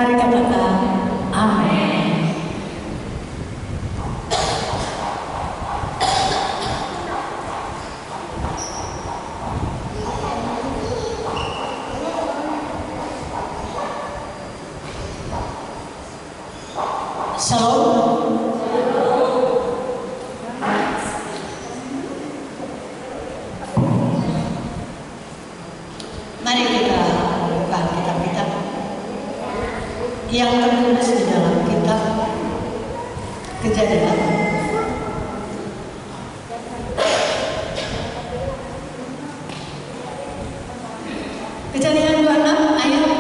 Mari katakan amin. Shalom. Mari kita buka kitab-kitab yang tertulis di dalam kitab Kejadian. Kejadian 26 ayat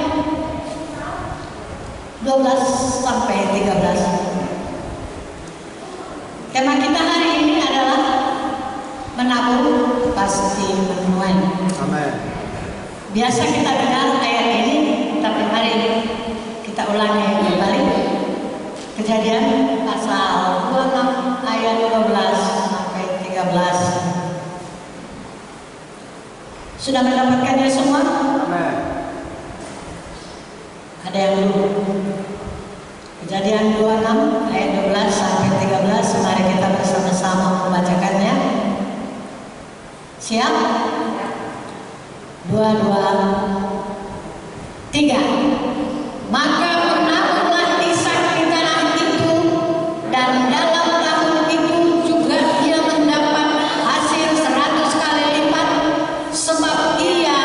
12 sampai 13. Tema kita hari ini adalah menabur pasti menuai. Amin. Biasa kita dengar ayat ini, tapi mari kita ulangi kembali. Kejadian pasal 26 ayat 12 sampai 13. Sudah mendapatkannya semua? Amin. Ada yang belum? Kejadian 26 ayat 12 sampai 13. Mari kita bersama-sama membacakannya. Siap? 2, 3. Maka menaburlah Ishak di tanah itu, dan dalam tahun itu juga ia mendapat hasil 100 kali lipat, sebab ia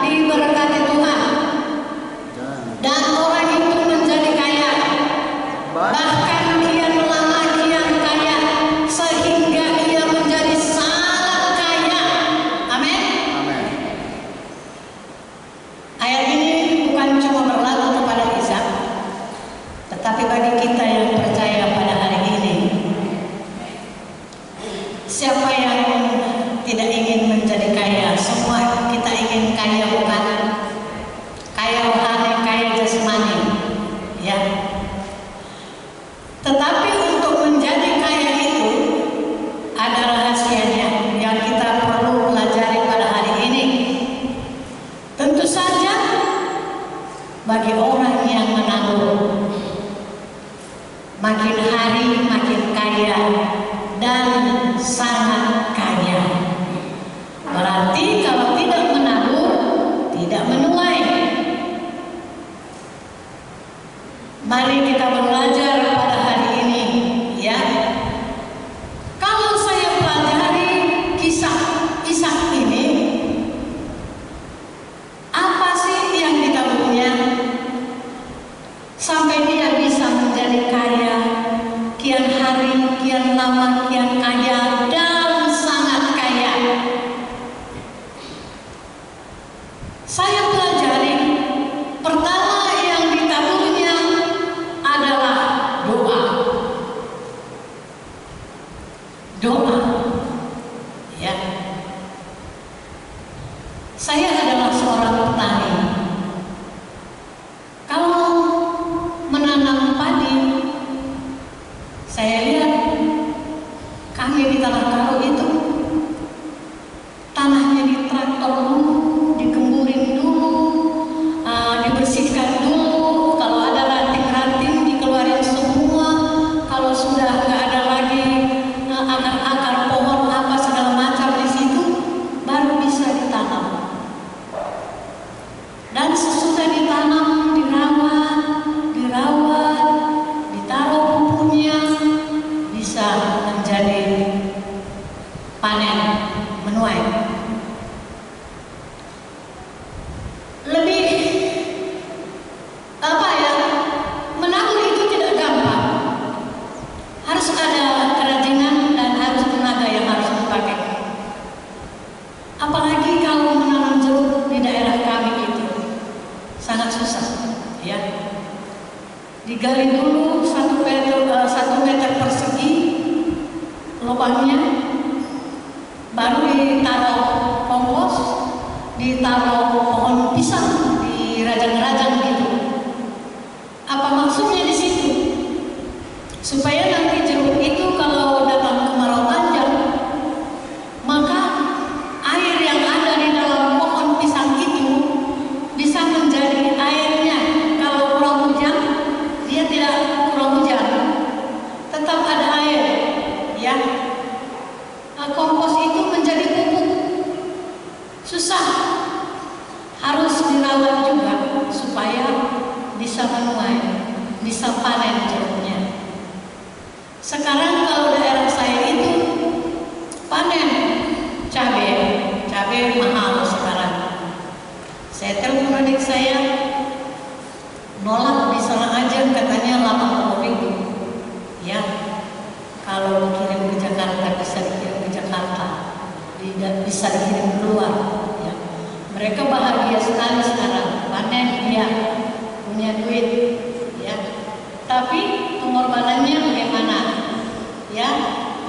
diberkati Tuhan. Dan orang itu menjadi kaya, bahkan kian lama kian kaya, sehingga ia menjadi sangat kaya. Amin. Ayat ini bukan cuma berlaku kepada Ishak, tetapi bagi kita yang percaya pada hari ini. Siapa yang tidak ingin menjadi kaya? Semua kita ingin kaya, bukan? Kaya rohani, kaya jasmani, ya. Tetapi untuk menjadi kaya itu ada rahasianya yang kita perlu pelajari pada hari ini. Tentu saja bagi orang yang menabur, makin hari makin kaya dan sangat kaya. Berarti kalau tidak menabur, tidak menuai. Mari kita belajar pada hari ini, ya. Kalau saya pelajari kisah Ishak ini, apa sih yang ditaburnya sampai dia bisa menjadi kaya, kian hari, kian lama, kian kaya dan sangat kaya? Saya pelajari, pertama yang ditaburnya adalah doa. Doa, ya. Saya adalah seorang petani. Kalau menanam padi, saya lihat kami di tanah karo itu tanahnya ditraktor dulu, digemburin dulu, dibersihkan dulu. Kalau ada ranting-ranting dikeluarin semua. Kalau sudah nggak ada lagi akar-akar pohon apa segala macam di situ, baru bisa ditanam. Dan sesudah ditanam, dirawat, ditaruh pupuknya, bisa menjadi panen, menuai. Lebih menabur itu tidak gampang. Harus ada kerajinan dan harus tenaga yang harus dipakai. Apalagi kalau menanam jeruk di daerah kami itu sangat susah, ya. Digali dulu 1 meter persegi lubangnya, baru ditaruh kompos, ditaruh pohon pisang, dirajang-rajang gitu. Apa maksudnya di situ? Supaya nanti jeruk itu kalau datang kemarau panjang, maka air yang ada di dalam pohon pisang itu bisa menjadi airnya. Kalau curah hujan bisa panen jeruknya. Sekarang kalau daerah saya itu panen cabai mahal sekarang. Saya telepon adik saya, nolak di sana aja, katanya 80.000. Ya, kalau dikirim ke Jakarta bisa dikirim ke Jakarta, tidak bisa dikirim keluar. Ya. Mereka bahagia sekali sekarang, panen dia punya duit. Ya, tapi pengorbanannya bagaimana? Ya,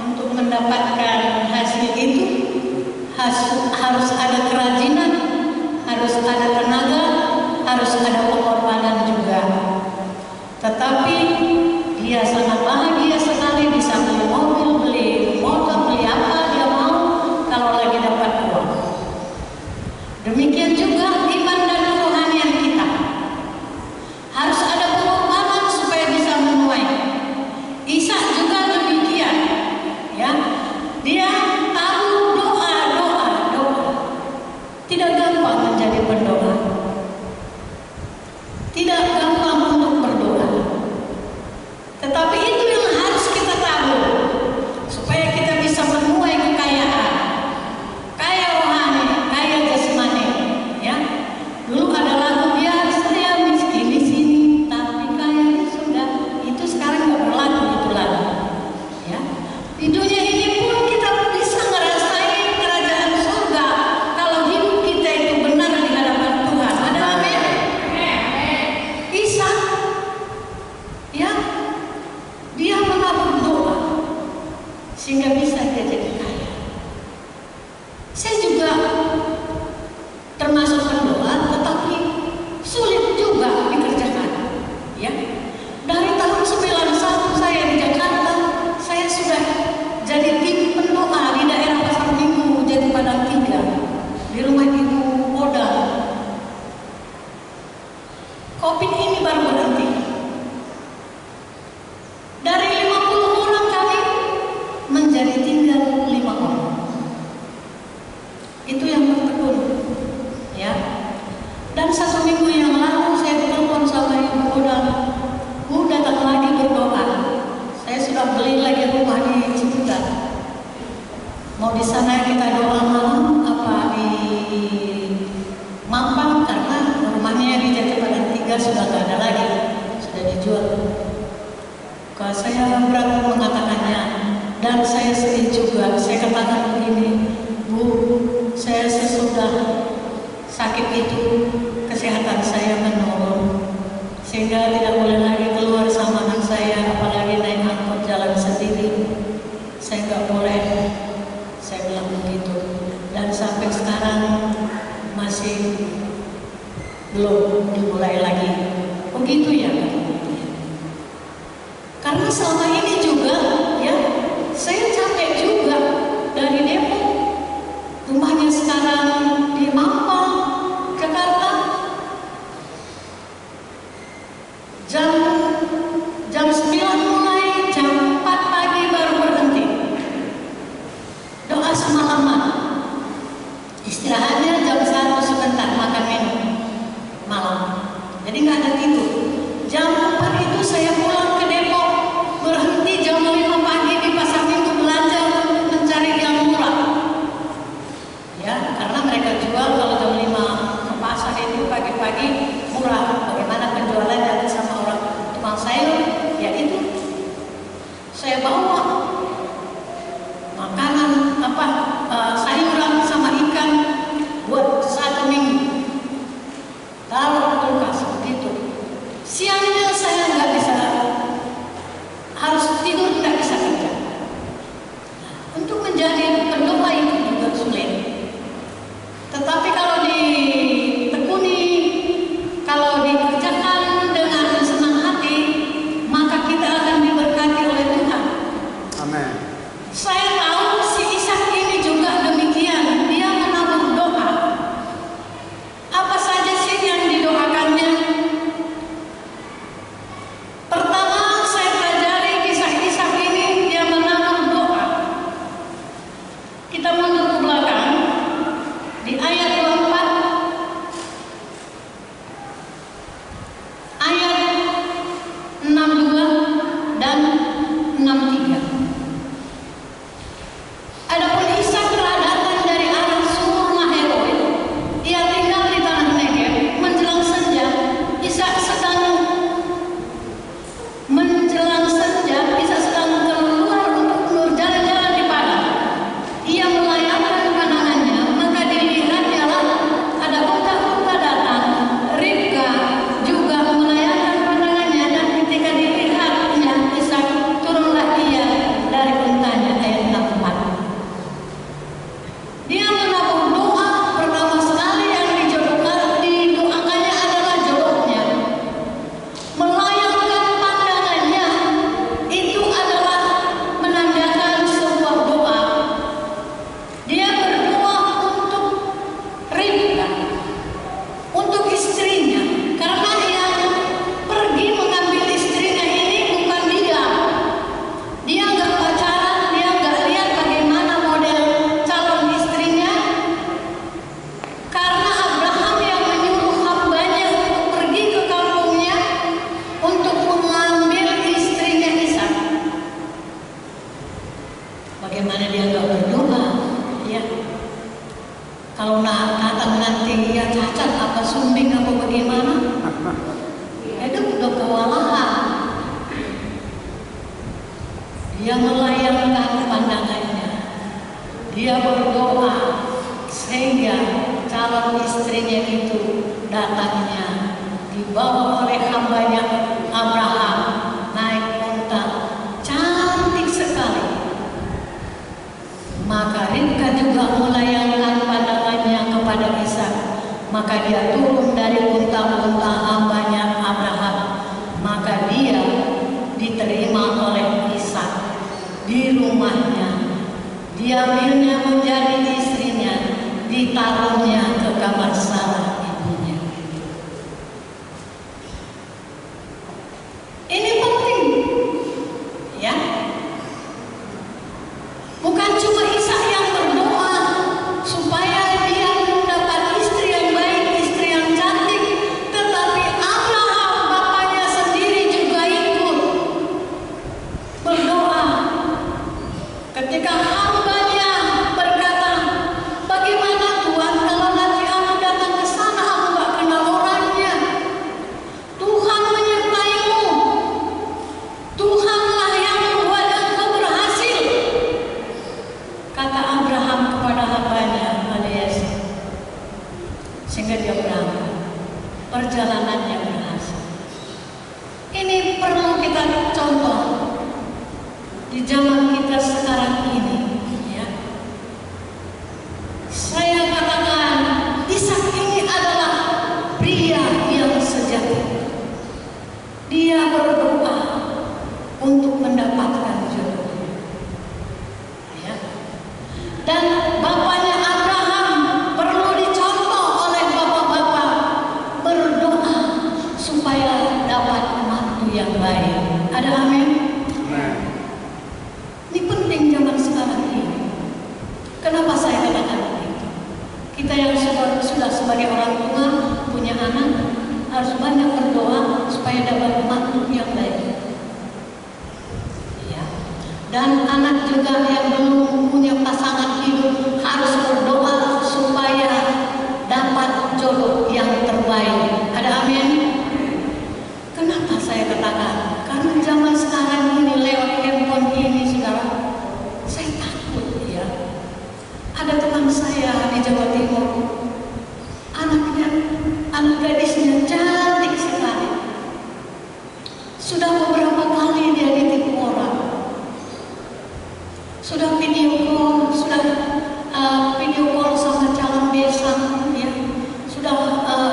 untuk mendapatkan hasil itu harus ada kerajinan, harus ada tenaga, harus ada pengorbanan juga. Tetapi dia sangat bahagia sekali bisa beli mobil, beli motor, beli apa dia mau kalau lagi dapat uang. Demikian juga iman dan kerohanian kita. Harus ada pengorbanan supaya bisa menuai. Ishak juga demikian. Ya, dia tahu doa. Tidak gampang menjadi pendoa. Tidak gampang untuk berdoa. Tetapi itu yang harus kita tahu supaya kita bisa menuai kekayaan, kaya rohani, kaya jasmani. Ya, dulu ada lagu biar saya miskin di sini, tapi kaya di surga. Itu sekarang nggak berlaku itu lagu. Ya, di dunia ini pun kita bisa ngerasain kerajaan surga kalau hidup kita itu benar di hadapan Tuhan. Ada amin? Ishak, ya, dia menabur doa sehingga bisa dia jadi kaya. Saya juga termasuk pendoa, tetapi sulit juga dikerjakan. Ya, dari tahun 91 saya di Jakarta, saya sudah jadi tim pendoa di daerah Pasar Minggu, jadi Padang 3, di rumah Ibu Oda. Covid ini baru berhenti. Dari 50 orang kami menjadi tinggal 5 orang. Itu yang bertekun. Ya. Dan 1 minggu yang lalu saya telepon sama Ibu Oda, Bu datang lagi berdoa. Saya sudah beli lagi rumah di Ciputat. Mau di sana kita doa malam apa di Mampang, karena rumahnya di Jati Padang 3 sudah tidak ada lagi, sudah dijual. Kalau saya berat mengatakannya, dan saya sedih juga. Saya katakan begini, Bu, saya sesudah sakit itu kesehatan saya menurun, sehingga tidak boleh lagi keluar sama anak saya, apalagi naik angkot jalan sendiri. Saya nggak boleh, saya bilang begitu. Dan sampai sekarang masih belum dimulai lagi. Begitu ya. Karena selama ini juga, ya, saya capek juga dari Depok. Rumahnya sekarang di Mampang, Jakarta. Jam 9 mulai, jam 4 pagi baru berhenti. Doa semalaman. Istirahatnya jam 1 sebentar, makan minum malam. Jadi nggak ada tidur. Jam 4 itu saya pulang ke Depok, berhenti jam 5 pagi di Pasar Minggu belanja untuk mencari yang murah. Ya, karena mereka jual kalau jam 5 ke pasar itu pagi-pagi murah. Bagaimana penjualannya sama orang tukang sayur? Ya itu. Saya bawa makanan sayuran sama ikan buat 1 minggu. Taruh kulkas begitu. Dia melayangkan pandangannya. Dia berdoa sehingga calon istrinya itu datangnya dibawa oleh hambanya Abraham naik unta cantik sekali. Maka Ribka juga melayangkan pandangannya kepada Ishak. Maka dia turun dari unta-unta hambanya Abraham. Maka dia diterima oleh Ishak di rumahnya. Diambilnya menjadi istrinya, ditaruhnya ke kamar Sarah ibunya. Ini penting, ya. Bukan cuma Ishak yang berdoa supaya dia mendapat istri yang baik, istri yang cantik, tetapi Abraham bapaknya sendiri juga ikut berdoa. Ketika hambanya berkata, bagaimana Tuhan kalau nanti aku datang ke sana aku gak kenal orangnya? Tuhan menyertaimu. Tuhanlah yang membuat engkau berhasil. Kata Abraham kepada hambanya Eliezer. Sehingga dia berangkat. Perjalanannya berhasil. Ini perlu kita contoh di zaman kita sekarang ini, ya. Saya katakan Ishak ini adalah pria yang sejati. Dia berdoa untuk mendapatkan jodoh, ya. Dan bapaknya Abraham perlu dicontoh oleh bapak-bapak berdoa supaya dapat mantu yang baik. Ada amin? Ini penting zaman sekarang ini. Kenapa saya katakan begitu? Kita yang sudah sebagai orang tua punya anak harus banyak berdoa supaya dapat mantu yang baik. Ya. Dan anak juga yang belum punya pasangan hidup harus berdoa supaya dapat jodoh yang terbaik. Ada amin? Kenapa saya katakan? Karena zaman sekarang ini lewat handphone ini, saudara, saya takut, ya. Ada teman saya di Jawa Timur, anak gadisnya cantik sekali. Sudah beberapa kali dia ditipu orang. Sudah video call sama calon besan, ya. Sudah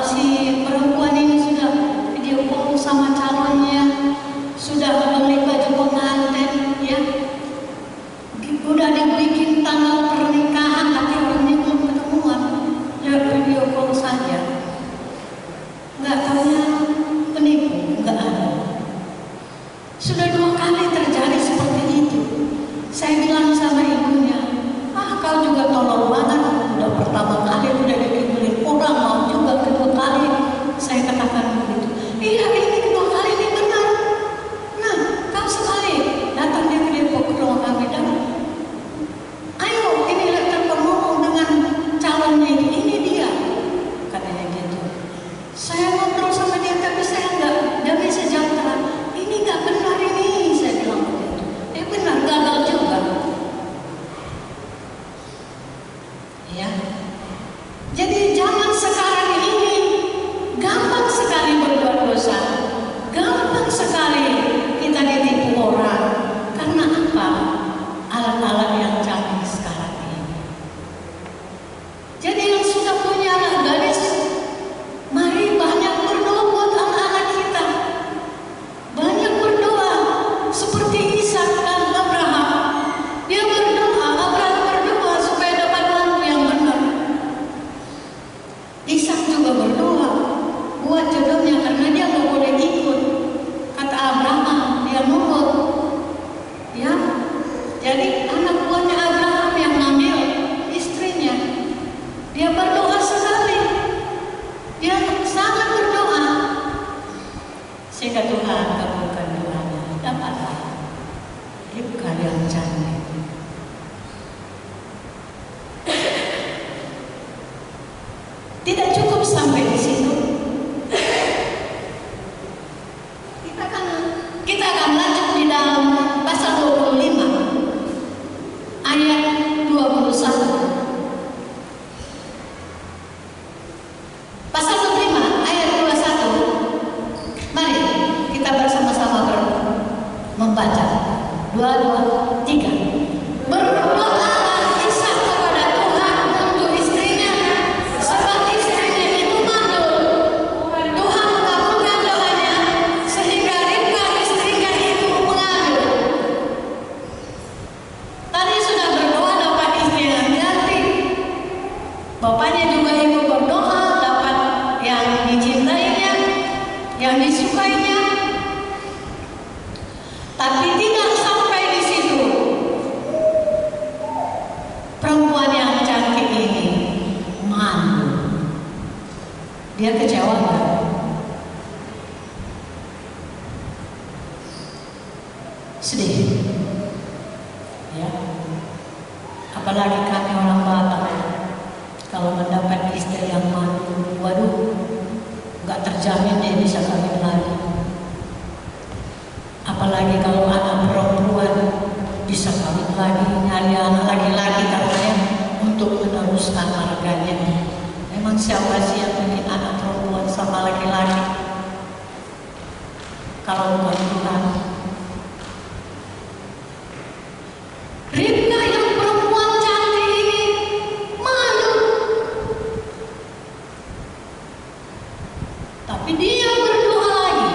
si perempuan ini sudah video call sama calonnya. Sudah beli baju pengantin, ya. Udah dibikin tanggal pernikahan, tapi orangnya belum ketemuan. Lewat video call saja. Nggak tahunya penipu, nggak ada. Sudah 2 kali terjadi seperti itu. Saya bilang sama ibunya, kau juga tolong banget. Udah pertama kali udah dikibulin orang, mau juga kedua kali. Saya katakan begitu. Iya, ini kedua kali ini benar. Nah, kau sekali datang dia ke Depok ke rumah kami dan ayo ini telepon ngomong dengan calonnya ini dia, katanya gitu. Saya ngobrol sama dia tapi saya nggak bisa jawab. Ini nggak benar ini, saya bilang begitu. Benar, gagal juga. Ya. Jadi zaman sekarang ini gampang sekali berbuat dosa, gampang sekali kita ditipu orang. Karena apa? Alat-alat yang canggih sekarang ini. Jadi yang sudah punya anak gadis, mari banyak berdoa buat anak-anak kita. Banyak berdoa seperti Ishak dan Abraham. Dia berdoa, Abraham berdoa supaya dapat mantu yang benar. Ishak juga berdoa buat jodohnya karena dia nggak boleh ikut. Kata Abraham, dia nurut. Ya, jadi anak buahnya Abraham yang ngambil istrinya. Dia berdoa sekali. Dia sangat berdoa. Sehingga Tuhan kabulkan doanya. Dapatlah Ribka yang cantik. Tidak cukup sampai di situ. Kita akan lanjut di dalam pasal 25. membaca. 2, 2, 3. Berdoalah Ishak kepada Tuhan untuk istrinya, sebab istrinya itu mandul. Tuhan mengabulkan doanya, sehingga Ribka istrinya itu mengandung. Tadi sudah berdoa dapat istri yang cantik. Bapaknya juga ikut berdoa dapat yang dicintainya, yang disukainya. Tapi tidak sampai di situ. Perempuan yang cantik ini malu. Dia kecewa nggak? Sedih. Ya. Apalagi kami orang Batak, kalau mendapat istri yang malu, waduh, nggak terjamin dia bisa kawin lagi. Apalagi kalau anak perempuan bisa kawin lagi, nyari anak laki-laki katanya untuk meneruskan marganya. Memang siapa sih yang bikin anak perempuan sama laki-laki? Kalau bukan Tuhan. Ribka yang perempuan cantik ini malu. Tapi dia berdoa lagi.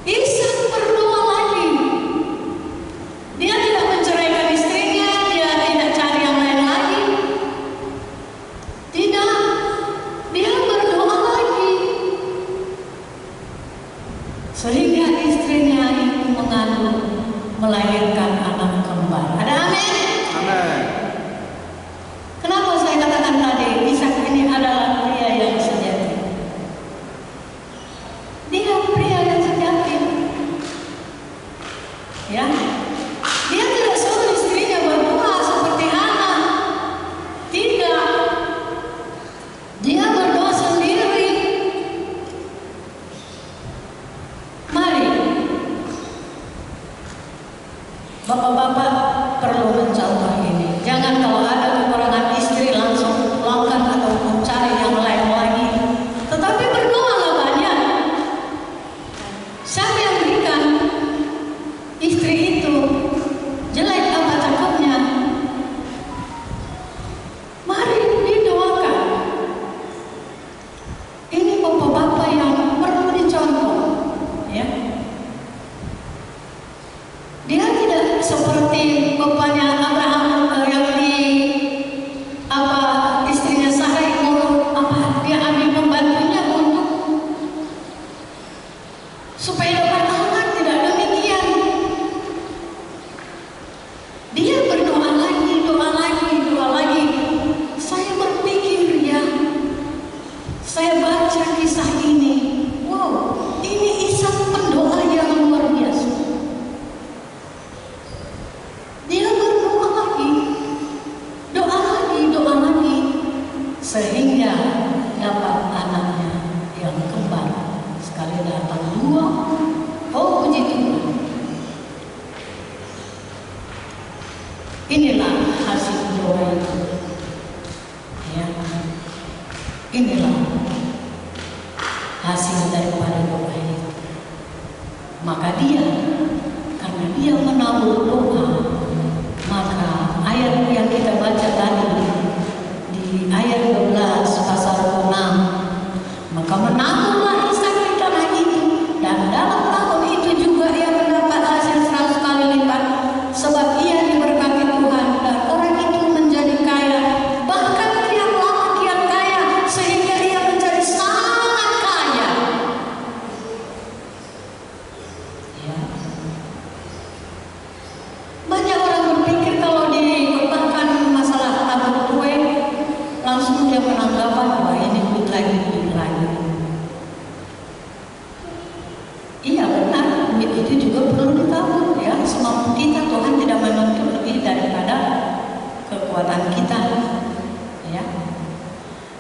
Ishak berdoa lagi. Dia tidak menceraikan istrinya, dia tidak cari yang lain lagi. Tidak, dia berdoa lagi. Sehingga istrinya itu mengandung, melahirkan anak kembar. Ada amin? Amin. Kenapa saya katakan tadi Ishak ini adalah pria yang sejati? Dia pria yang sejati. Ya, dia tidak suruh istrinya berdoa seperti Hana. Tidak, dia berdoa sendiri. Mari, bapak-bapak perlu mencontoh ini. Jangan kalau ada kekurangan istri langsung pulangkan atau mencari yang lain lagi. Tetapi berdoalah banyak. Siapa yang berikan istri itu, jelek apa cakepnya, mari didoakan. Ini bapak-bapak yang perlu dicontoh, ya. Dia tidak seperti bapaknya Abraham yang di istrinya Sarai ngurut dia ambil pembantunya untuk supaya dapat anak. Tidak demikian. Dia berdoa lagi, doa lagi, doa lagi. Saya berpikir, ya, saya baca kisah ini. Wow, ini Ishak pendoa yang luar biasa. Dia berdoa lagi, doa lagi, doa lagi, sehingga dapat anaknya yang kembar. Sekali datang 2, oh puji Tuhan. Inilah hasil doa itu. Ya, inilah hasil daripada doa itu. Maka dia, karena dia menabur doa, maka ayat yang kita baca tadi di ayat 12 pasal 6, maka menaburlah Ishak di tanah itu, dan dalam tahun itu juga ia mendapat hasil 100 kali lipat, sebab ia diberkati Tuhan dan orang itu menjadi kaya, bahkan kian lama kian kaya, sehingga ia menjadi sangat kaya. Ya. Banyak orang berpikir kalau dikembangkan masalah tabur kue, langsung dia menanggapan, wah ini duit lagi, duit lagi. Iya benar, duit itu juga perlu ditabur, ya. Semampu kita, Tuhan tidak menuntut lebih daripada kekuatan kita, ya.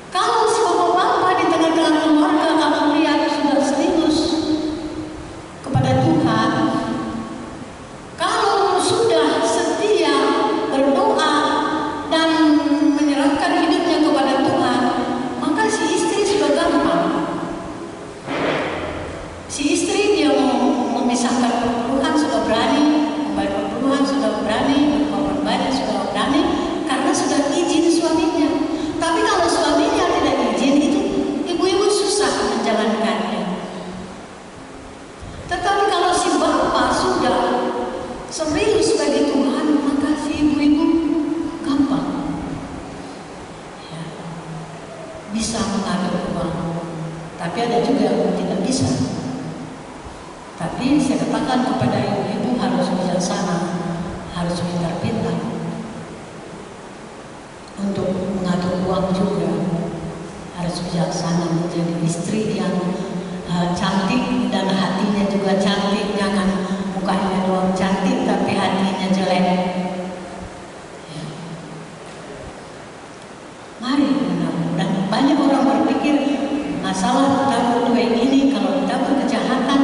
Kalau sebagai bapak di tengah-tengah keluarga kamu lihat sudah serius kepada Tuhan, kalau sudah setia berdoa dan menyerahkan hidupnya kepada Tuhan, maka si istri sudah gampang. Si istri dia ada juga yang tidak bisa. Tapi saya katakan kepada ibu-ibu harus bijaksana, harus pintar-pintar untuk mengatur uang juga, harus bijaksana menjadi istri yang cantik dan hatinya juga cantik, jangan mukanya doang cantik tapi hatinya jelek. Ya. Mari, dan banyak orang berpikir masalah ditabur duit ini, kalau ditabur kejahatan,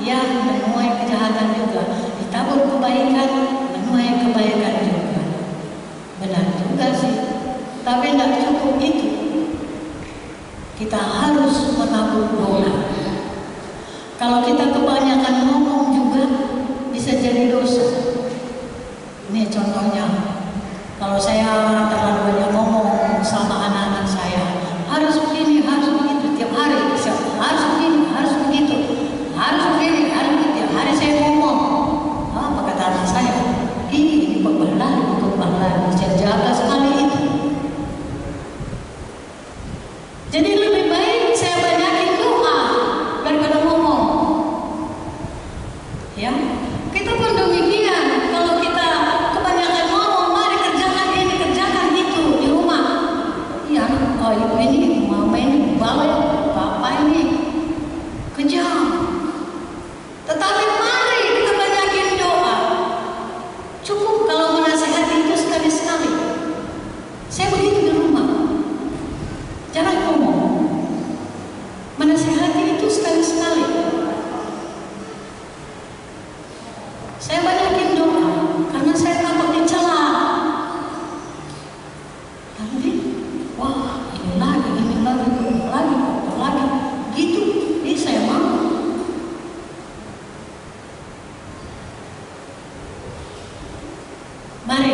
ya menuai kejahatan juga, ditabur kebaikan, menuai kebaikan juga. Benar juga sih, tapi tidak cukup itu. Kita harus menabur doa. Kalau kita kebanyakan ngomong juga bisa jadi dosa. Ini contohnya, kalau saya terlalu banyak ngomong sama anak-anak saya, harus begini, harus begitu, tiap hari harus begini, harus begitu, harus begini, harus begitu, tiap hari saya ngomong. Apa kata anak saya? Ini pembahalan, saya jaga sekali itu. Jadi lebih baik saya banyakin doa daripada ngomong. Ya, kita pun demikian. Kalau kita kebanyakan ngomong, mari kerjakan ini, kerjakan itu di rumah. Ya, oh ibu ini, mama ini, bapak ini kejam. Tetapi mari kita banyakin doa. Cukup kalau menasihati itu sekali-sekali. Saya begitu di rumah. Jangan ngomong. Menasihati itu sekali-sekali. Saya banyakin doa karena saya takut dicela. Nanti, wah ini lagi, gitu. Ini saya mau. Mari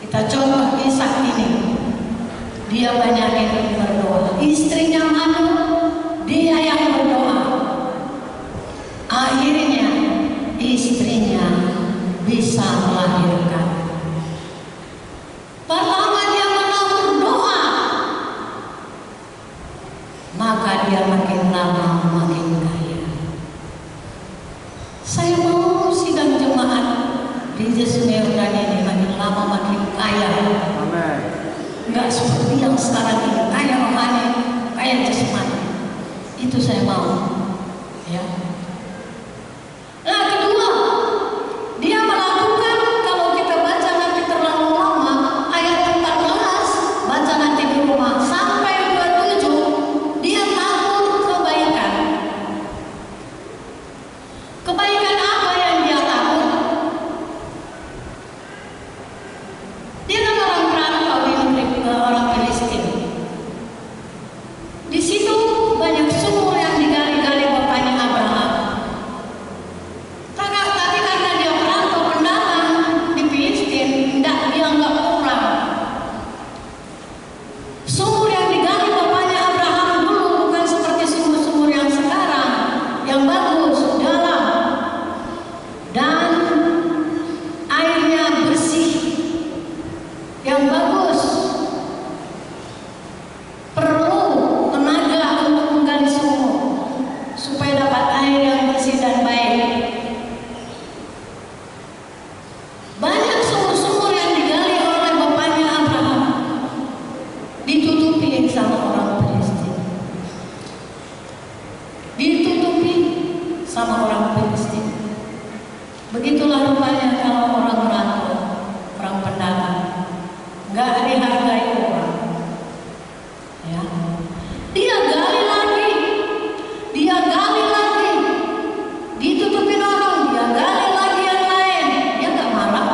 kita contoh Ishak ini. Dia banyak yang berdoa. Istrinya Manu, dia yang berdoa. Akhirnya istrinya bisa melahirkan. Pertama dia menabur doa, maka dia makin lama makin kaya. Saya mau sidang jemaat di Jesmeurdan ini makin lama makin kaya. Amin. Enggak seperti yang sekarang ini, kaya rohani, kaya jasmani. Itu saya mau. Ya. Nah, kedua, dia melakukan, kalau kita baca nanti terlalu lama, ayat 14, baca nanti di rumah sampai 27, dia tabur kebaikan. Kebaikan apa yang dia tabur? Dia kan orang perantau di negeri orang Filistin. Di situ banyak sumur yang digali-gali bapaknya Abraham. Tapi karena dia perantau pendatang di Filistin, dia nggak kurang. Sumur yang digali bapaknya Abraham dulu bukan seperti sumur-sumur yang sekarang, yang bagus, dalam, dan airnya bersih, yang bagus. Perlu tenaga untuk menggali sumur supaya dapat air yang bersih dan baik. Banyak sumur-sumur yang digali oleh bapaknya Abraham ditutupi sama orang Filistin. Ditutupi sama orang Filistin. Begitulah rupanya kalau orang merantau, orang pendatang, nggak dihargai orang. Ya. Dia gali lagi, ditutupin orang, dia gali lagi yang lain, dia nggak marah.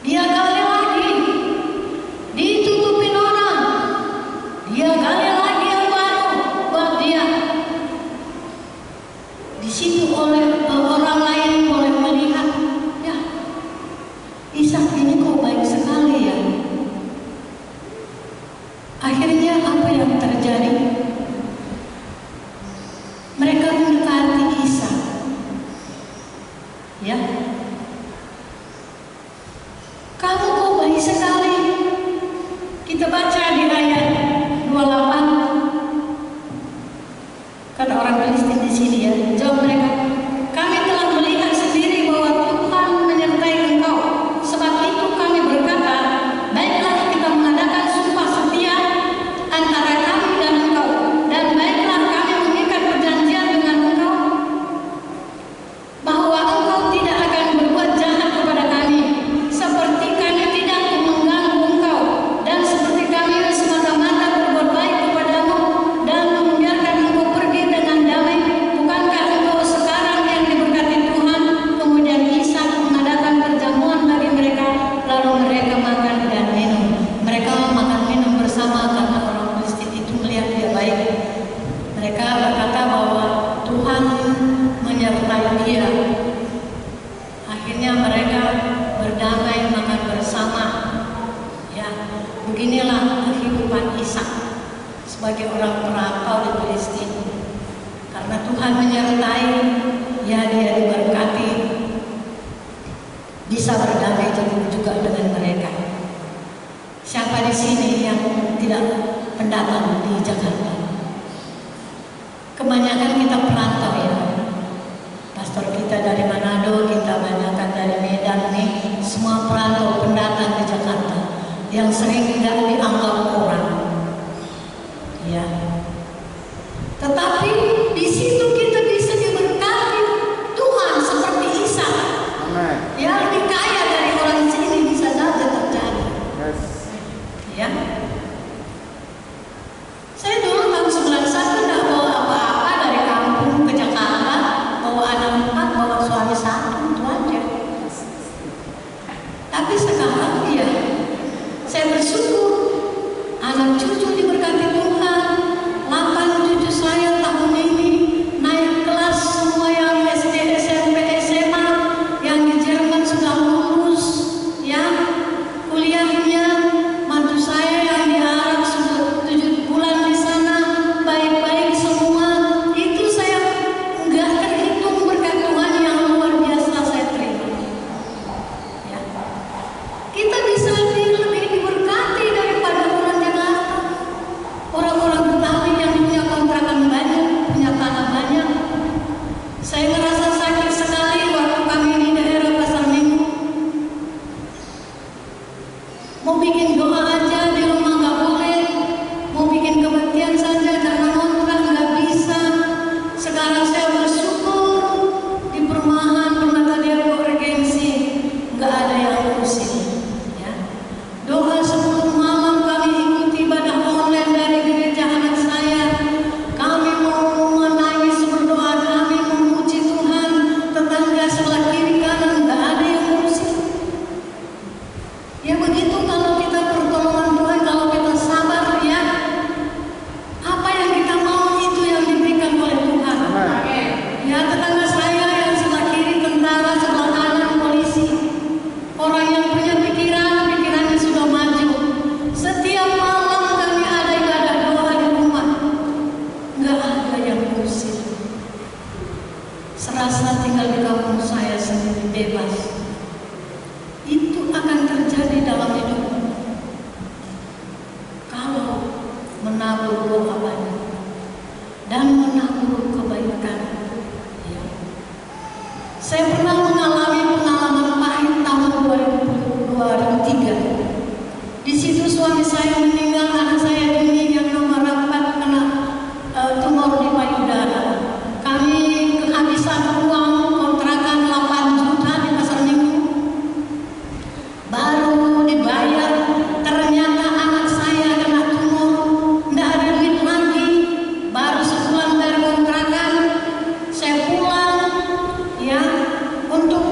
Dia gali lagi, ditutupin orang, dia gali lagi yang baru buat dia. Di situ oleh orang lain boleh melihat, ya, Ishak ini kok baik sekali ya. Akhirnya apa yang terjadi? Mereka mendekati Ishak. Ya. Kamu kok baik sekali. Kita baca di ayat 28. orang Filistin di sini ya. Jawab mereka, kami telah melihat sendiri bahwa Tuhan menyertai engkau. Sebab itu kami berkata, baiklah kita mengadakan sumpah setia antara kami dan engkau, dan baiklah kami mengikat perjanjian dengan engkau bahwa engkau tidak akan berbuat jahat kepada kami, seperti kami tidak mengganggu engkau, dan seperti kami semata-mata berbuat baik kepadamu dan membiarkan engkau pergi dengan damai. Bukankah engkau sekarang yang diberkati Tuhan? Kemudian Ishak mengadakan perjamuan bagi mereka, lalu mereka makan dan minum. Mereka makan minum bersama karena orang Filistin itu melihat dia baik. Mereka berkata bahwa Tuhan menyertai dia. Akhirnya mereka berdamai, makan bersama. Ya, beginilah kehidupan Ishak sebagai orang perantau di Filistin. Karena Tuhan menyertai, ya dia diberkati, bisa berdamai juga dengan mereka. Siapa di sini yang tidak pendatang di Jakarta? Kebanyakan kita perantau ya. Pastor kita dari Manado, kita banyakkan dari Medan nih, semua perantau pendatang di Jakarta yang sering tidak dianggap orang. Ya. Tetapi di situ kita bisa diberkati Tuhan seperti Ishak. Ya, lebih kaya dari orang sini bisa saja terjadi. Yes. Ya. Saya dulu tahun 91 tidak bawa apa-apa dari kampung ke Jakarta, bawa anak 4, bawa suami 1, itu aja. Tapi sekarang ya, saya bersyukur anak cucu diberkati Tuhan. 8 cucu saya tahun ini naik kelas, semua yang SD, SMP, SMA, yang di Jerman sudah lulus, ya kuliahnya. Mantu saya yang di Arab sudah 7 bulan di sana, baik-baik semua. Itu saya nggak terhitung berkat Tuhan yang luar biasa saya terima. Ya. Kita bisa lebih diberkati daripada orang Jakarta, orang-orang Betawi yang punya kontrakan banyak, punya tanah banyak. Saya merasa sakit sekali waktu kami di daerah Pasar Minggu. Mau bikin doa aja di rumah nggak boleh, mau bikin kebaktian saja karena kontrak nggak bisa. Sekarang saya bersyukur di perumahan Permata Depok Regensi nggak ada yang pusing. Ya. Doa sebelum malam kami ikuti ibadah online dari gereja anak saya. Kami mau menangis berdoa, kami memuji Tuhan. Tetangga sebelah kiri kanan nggak ada yang pusing. Ya begitu kalau kita pertolongan Tuhan, kalau kita sabar ya, apa yang kita mau itu yang diberikan oleh Tuhan. Ya, tetangga saya yang sebelah kiri tentara, sebelah kanan polisi, orang yang punya pikirannya sudah maju. Setiap malam kami ada ibadah doa di rumah, nggak ada yang pusing. Serasa tinggal di kampung saya sendiri bebas. Itu akan terjadi dalam hidupmu kalau menabur doa banyak dan menabur kebaikan. Ya. Saya pernah mengalami pengalaman pahit tahun 2003. Di situ suami saya meninggal, anak saya Dini yang nomor 4 kena tumor di payudara. Kami kehabisan uang kontrakan 8 juta di Pasar Minggu. Baru dibayar, ternyata anak saya kena tumor, nggak ada duit lagi. Baru sebulan dari kontrakan, saya pulang, ya, untuk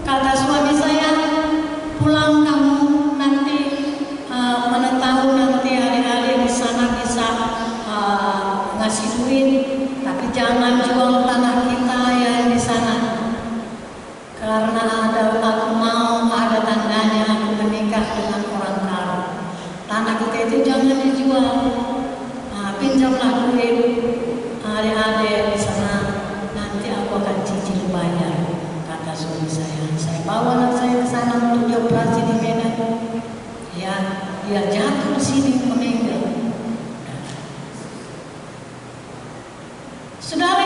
kata suami saya, pulang kamu nanti mana tahu nanti adik-adik di sana bisa ngasih duit, tapi jangan jual tanah kita yang di sana. Karena aku mau ada tandanya aku menikah dengan orang kaya. Tanah kita itu jangan dijual. Pinjamlah duit adik-adik di sana, nanti aku akan cicil bayar, kata suami saya. Saya bawa anak saya ke sana untuk dioperasi di Medan. Ya, dia jatuh di sini meninggal. Saudara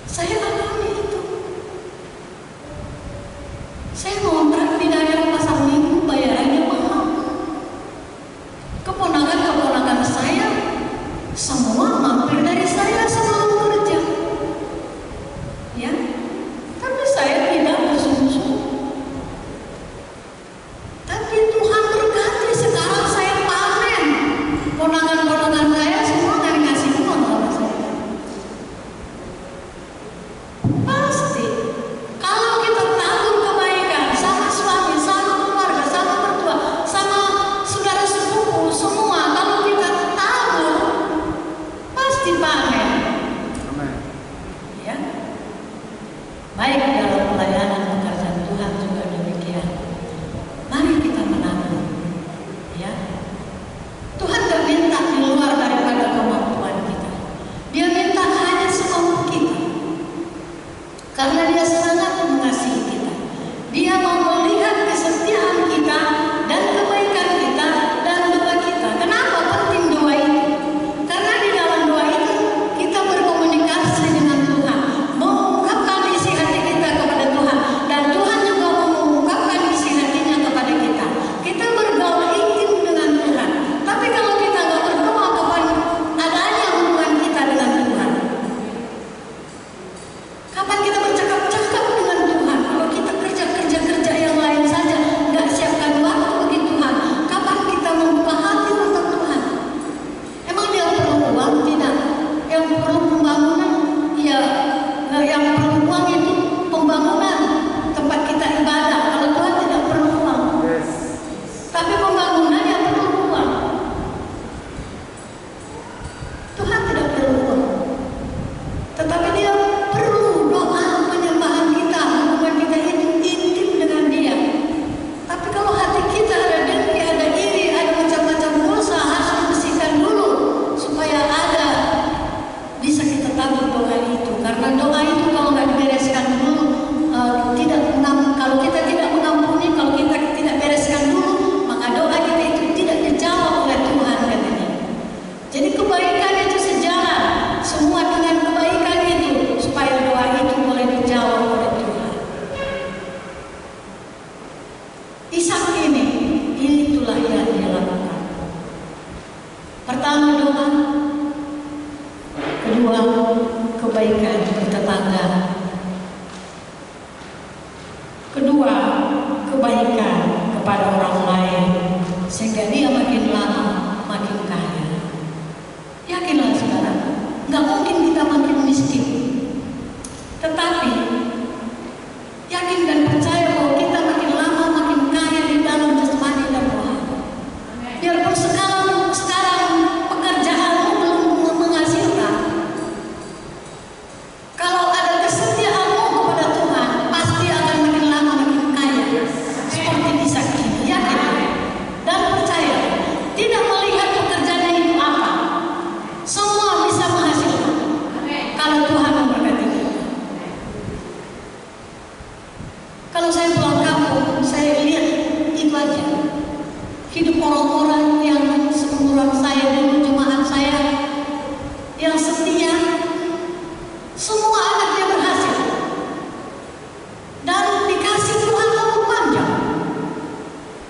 Saya alami itu. Saya ngontrak di daerah Pasar Minggu, bayarannya mahal. Keponakan-keponakan saya semua mampir dari saya sebelum kerja. Ya, tapi saya tidak bersungguh-sungguh. Tapi Tuhan berkati, sekarang saya panen. Ponakan-ponakan saya semua dari ngasih uang sama saya. Pasti kalau kita tabur kebaikan sama suami, sama keluarga, sama mertua, sama saudara sepupu semua, kalau kita tabur pasti panen. Amin. Ya, baik dalam pelayanan pekerjaan Tuhan juga demikian. Mari kita menabur. Ya, Tuhan gak minta di luar daripada kemampuan kita. Dia minta hanya semampu kita. Karena Dia sangat mengasihi kita. Dia mau melihat kesetiaan kita dan kebaikan kita dan doa kita. Kenapa penting doa itu? Karena di dalam doa itu kita berkomunikasi dengan Tuhan, mengungkapkan isi hati kita kepada Tuhan, dan Tuhan juga mengungkapkan isi hatinya kepada kita. Kita bergaul intim dengan Tuhan. Tapi kalau kita nggak berdoa, kapan adanya hubungan kita dengan Tuhan? Kapan kita bercakap-cakap dengan Tuhan? Kalau kita kerja yang lain saja, nggak siapkan waktu bagi Tuhan, kapan kita membuka hati untuk Tuhan? Emang Dia perlu uang? Tidak. Yang perlu pembangunan? Ya, yang perlu uang itu pembangunan tempat kita ibadah. Kalau Tuhan tidak perlu uang. Yes. Tapi pembangunan yang perlu uang. Tuhan tidak perlu uang. Tetapi Dia perlu doa, penyembahan kita, hubungan kita itu intim dengan Dia. Tapi kalau hati kita ada dengki, ada iri, ada macam-macam dosa, harus dibersihkan dulu supaya ada bisa kita tabur doa itu. Karena doa itu kalau nggak dibereskan dulu, kalau kita tidak mengampuni, kalau kita tidak bereskan dulu, maka doa kita itu tidak dijawab oleh Tuhan katanya. Jadi kebaikan itu sejalan semua dengan kebaikan itu supaya doa itu boleh dijawab oleh Tuhan. Ishak ini itulah yang dia lakukan. Pertama doa, kedua kebaikan bertetangga, kedua kebaikan kepada orang lain sehingga dia makin lama makin kaya. Yakinlah saudara, nggak mungkin kita makin miskin, tetapi yakin dan percaya bahwa kita makin lama makin kaya di dalam jasmani dan rohani. Biarpun sekarang pekerjaanmu belum menghasilkan, kalau ada kesetiaanmu kepada Tuhan, pasti akan makin lama makin kaya. Seperti Ishak ini, yakin dan percaya. Tidak melihat pekerjaannya itu apa, semua bisa menghasilkan kalau Tuhan memberkati kita. Kalau saya pulang kampung, saya lihat itu aja. Hidup orang-orang yang seumuran saya dulu, jemaat saya yang setia, semua anaknya berhasil dan dikasih Tuhan umur panjang.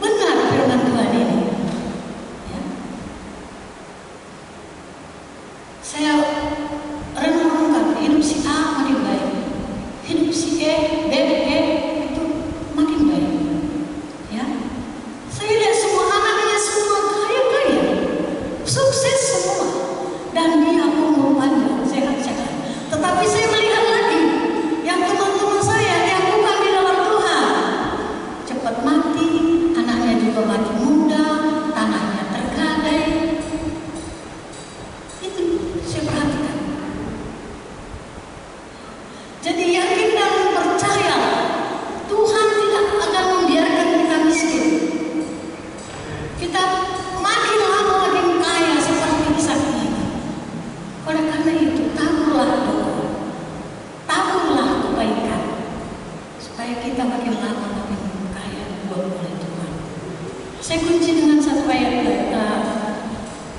Benar firman Tuhan ini. Ya. Saya renungkan hidup si A makin baik, hidup si E, B, itu makin baik. Ya, saya lihat semua anaknya semua kaya, sukses semua, dan dia umur panjang, sehat-sehat. Tetapi saya melihat lagi yang teman-teman saya yang bukan di dalam Tuhan cepat mati, anaknya juga mati muda, tanahnya tergadai. Itu saya perhatikan. Jadi yakin dan percaya Tuhan tidak akan membiarkan kita miskin. Kita makin lama makin kaya seperti Ishak ini. Oleh karena itu taburlah doa, taburlah kebaikan, supaya kita makin lama makin kaya buat oleh Tuhan. Saya kunci dengan satu ayat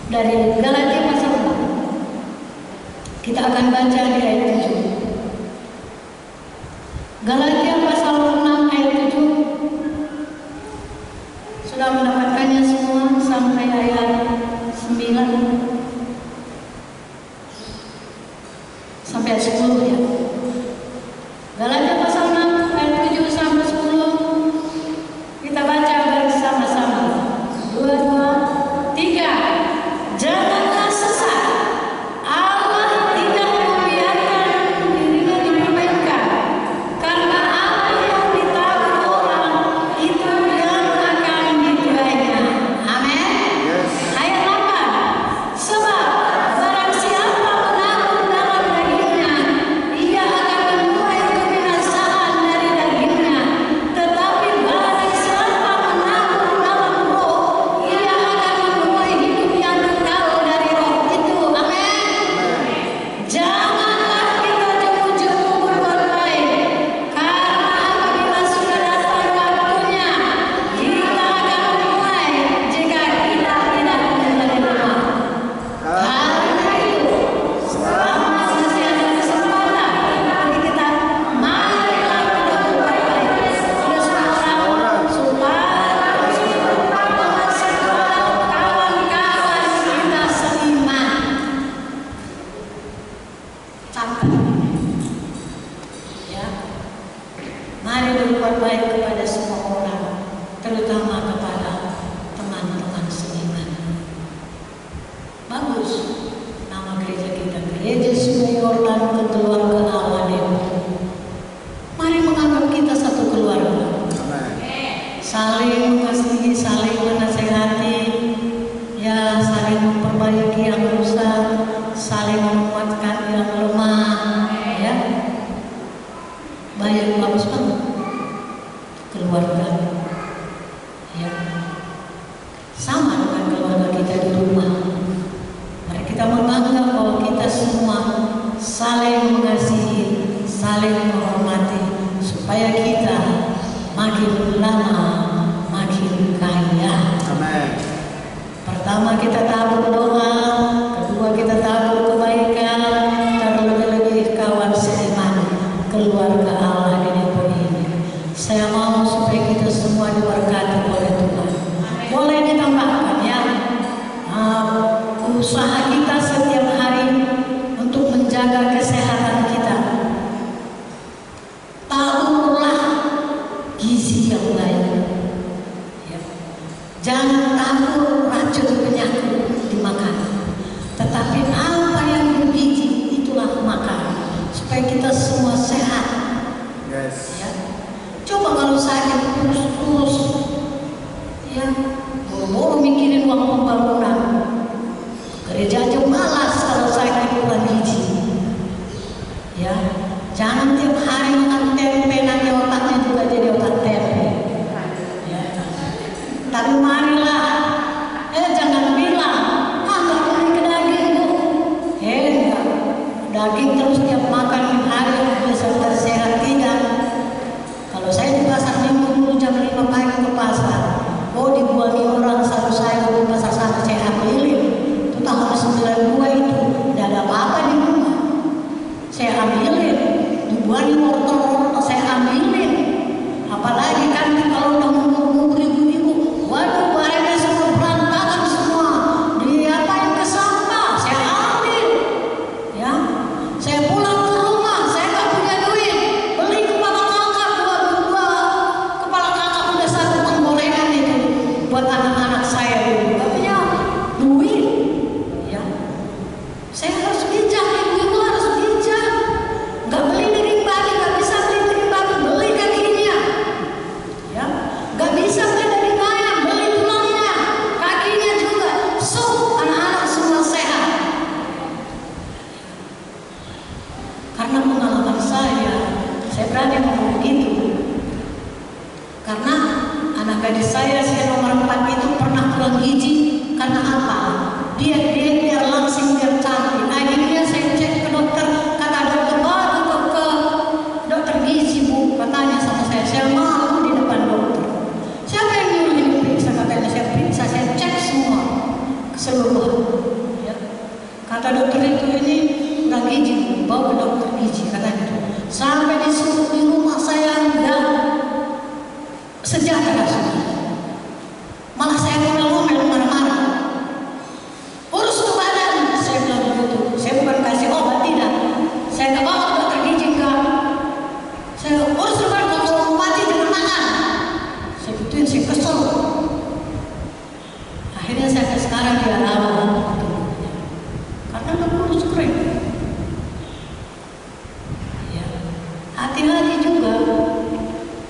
dari Galatia pasal 4. Kita akan baca di ayat 7. Galatia pasal 6 ayat 7. Sudah mendapatkannya semua sampai ayat 9 sampai 10 ya. Galatia pasal 6 ayat 7 sampai 10. Kita baca bersama-sama. 2, 2, 3. Janganlah sesat. Allah tidak membiarkan dirinya dipermainkan. Karena apa yang ditabur orang itu yang akan dituainya. Amin. Ayat 8. Sebab barang siapa menabur dalam dagingnya, ia akan menuai kebinasaan dari dagingnya. Tetapi barang siapa menabur dalam roh, ia akan menuai hidup yang kekal dari roh itu. Amin. Janganlah kita jemu-jemu berbuat baik, karena apabila sudah datang waktunya, kita akan menuai jika kita tidak menjadi lemah. Karena itu, selama masih ada kesempatan bagi kita, marilah kita berbuat baik pada semua orang, supaya dengan segala kawan-kawan kita seiman. Catat ya, mari berbuat baik kepada semua orang, terutama kepada teman-teman seiman. Bagus nama gereja kita, Gereja Sungai Yordan Kekeluargaan Allah Depok. Mari menganggap kita satu keluarga, saling mengasihi, saling menasehati, ya, saling memperbaiki yang rusak, saling menguatkan yang lemah, ya. Baik, bagus banget keluarga, ya. Sama dengan keluarga kita di rumah. Mari kita menganggap bahwa kita semua saling mengasihi, saling menghormati, supaya kita makin lama makin kaya. Pertama kita tabur doa, kedua kita tabur kebaikan, terlebih-lebih kawan seiman, keluarga Allah di Depok ini. Saya mau supaya kita semua diberkati oleh Tuhan. Boleh ditambahkan ya, usaha kita setiap hari untuk menjaga kesehatan kita. Taburlah gizi yang baik. Ya. Jangan tabur racun penyakit dimakan, tetapi apa yang bergizi itulah makan, supaya kita semua sehat. Ya. Coba kalau sakit terus, ya, boro-boro mikirin uang pembangunan. Gereja aja malas kalau sakit kurang gizi. Ya, jangan tiap hari makan tempe, nanti otaknya juga jadi otak tempe. Ya. Tapi marilah, jangan bilang, nggak boleh ke daging bu. Enggak, daging terus tiap makan hari bisa tersehat tidak. Kalau saya di pasar Minggu dulu jam 5 pagi ke pasar, dibuangin orang satu sayur di pasar sana, saya ambilin. Itu tahun 92 itu, tidak ada apa-apa di rumah. Saya ambilin, dibuangin wortel-wortel, saya ambilin. Apalagi kan kalau udah umur ibu-ibu, waduh barangnya semua berantakan semua, diapain ke sampah, saya ambil. Ya, saya pulang ke rumah, saya nggak punya duit, beli kepala kakak dua kepala kakak udah satu penggorengan itu buat anak-anak saya dulu, nggak punya duit. Ya, saya harus bijak, ibu-ibu harus bijak, nggak beli daging babi, nggak bisa beli daging babi, beli kakinya. Ya, nggak bisa beli daging ayam, beli tulangnya, kakinya juga. So, anak-anak semua sehat. Karena pengalaman saya berani ngomong begitu. Karena anak gadis saya nomor 4 itu pernah kurang gizi. Karena apa? Dia langsing, dia cantik. Akhirnya saya cek ke dokter, kata dokter, bawa ke dokter gizi bu. Katanya sama saya malu di depan dokter. Siapa yang nyuruh diperiksa? Katanya saya periksa, saya cek semua keseluruhan. Ya. Kata dokter itu ini kurang gizi, bawa ke dokter gizi katanya. Sampai disuruh di rumah saya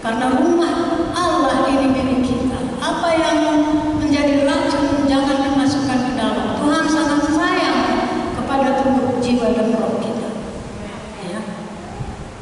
Karena rumah Allah ini